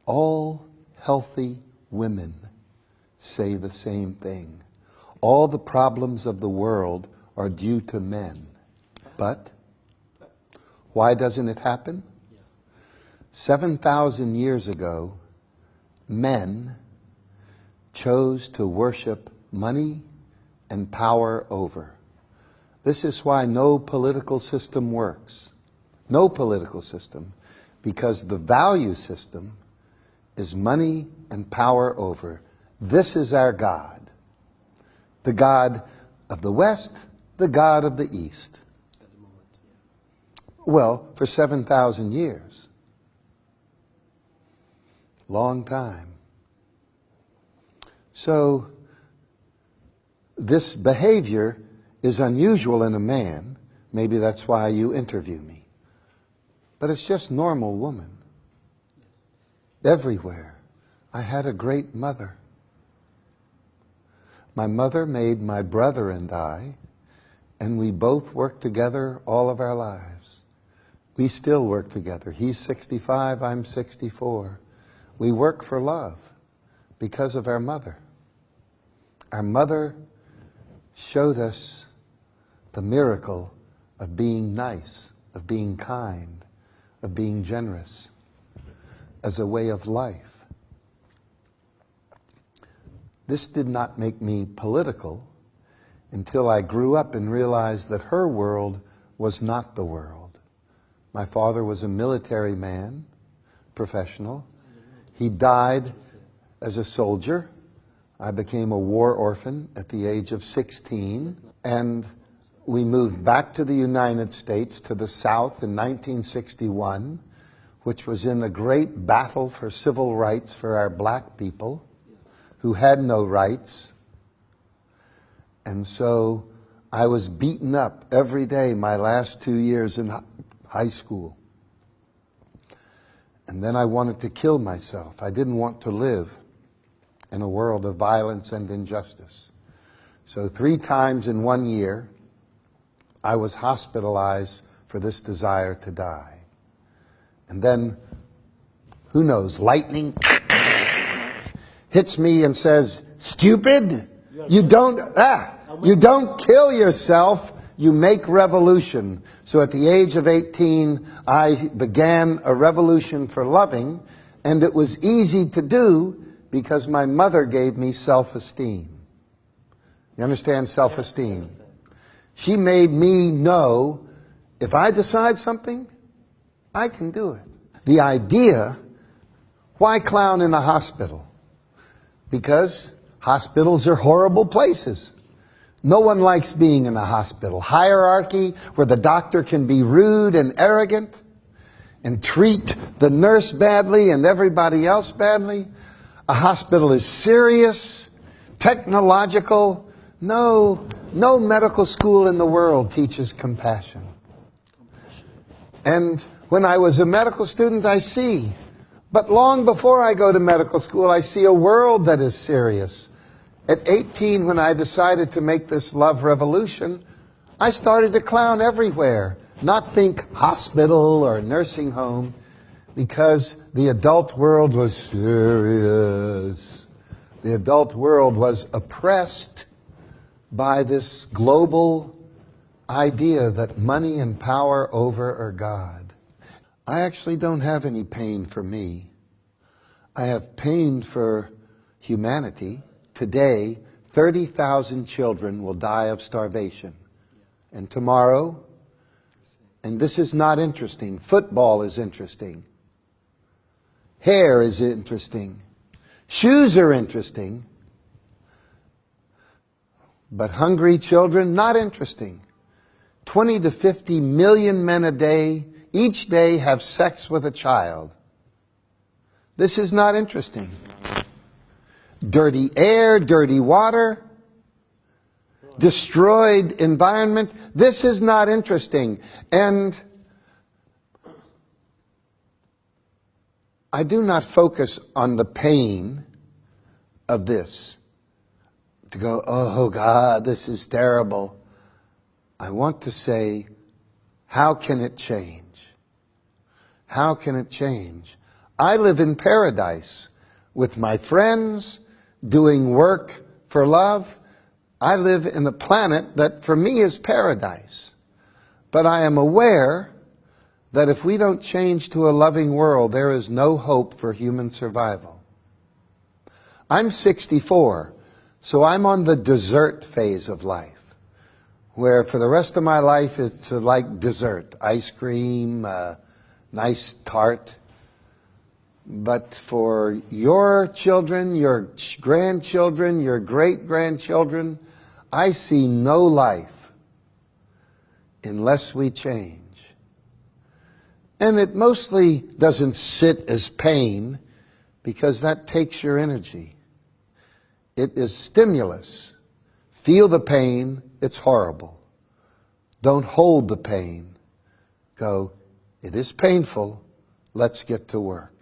All healthy women say the same thing. All the problems of the world are due to men. But why doesn't it happen? 7,000 years ago, men chose to worship money and power over. This is why no political system works. No political system. Because the value system is money and power over. This is our God. The God of the West, the God of the East. Well, for 7,000 years. Long time. So, this behavior is unusual in a man. Maybe that's why you interview me. But it's just normal woman. Everywhere. I had a great mother. My mother made my brother and we both worked together all of our lives. We still work together. He's 65, I'm 64. We work for love because of our mother. Our mother showed us the miracle of being nice, of being kind, of being generous as a way of life. This did not make me political until I grew up and realized that her world was not the world. My father was a military man, professional. He died as a soldier. I became a war orphan at the age of 16, and we moved back to the United States, to the South in 1961, which was in a great battle for civil rights for our black people who had no rights. And so I was beaten up every day my last 2 years in high school. And then I wanted to kill myself. I didn't want to live in a world of violence and injustice. So 3 times in 1 year, I was hospitalized for this desire to die. And then, who knows, lightning hits me and says, "Stupid, you don't kill yourself, you make revolution." So at the age of 18, I began a revolution for loving, and it was easy to do because my mother gave me self-esteem. You understand self-esteem? She made me know, if I decide something, I can do it. The idea, why clown in a hospital? Because hospitals are horrible places. No one likes being in a hospital. Hierarchy, where the doctor can be rude and arrogant and treat the nurse badly and everybody else badly. A hospital is serious, technological. No medical school in the world teaches compassion. And when I was a medical student, I see. But long before I go to medical school, I see a world that is serious. At 18, when I decided to make this love revolution, I started to clown everywhere. Not think hospital or nursing home, because the adult world was serious. The adult world was oppressed by this global idea that money and power over are God. I actually don't have any pain for me. I have pain for humanity. Today, 30,000 children will die of starvation. And tomorrow, and this is not interesting, football is interesting. Hair is interesting. Shoes are interesting. But hungry children, not interesting. 20 to 50 million men a day, each day, have sex with a child. This is not interesting. Dirty air, dirty water, destroyed environment. This is not interesting. And I do not focus on the pain of this. To go, oh God, this is terrible. I want to say, how can it change? How can it change? I live in paradise with my friends, doing work for love. I live in a planet that for me is paradise. But I am aware that if we don't change to a loving world, there is no hope for human survival. I'm 64, so I'm on the dessert phase of life, where for the rest of my life it's like dessert, ice cream, nice tart. But for your children, your grandchildren, your great-grandchildren, I see no life unless we change. And it mostly doesn't sit as pain, because that takes your energy. It is stimulus. Feel the pain, it's horrible. Don't hold the pain. Go, it is painful, let's get to work.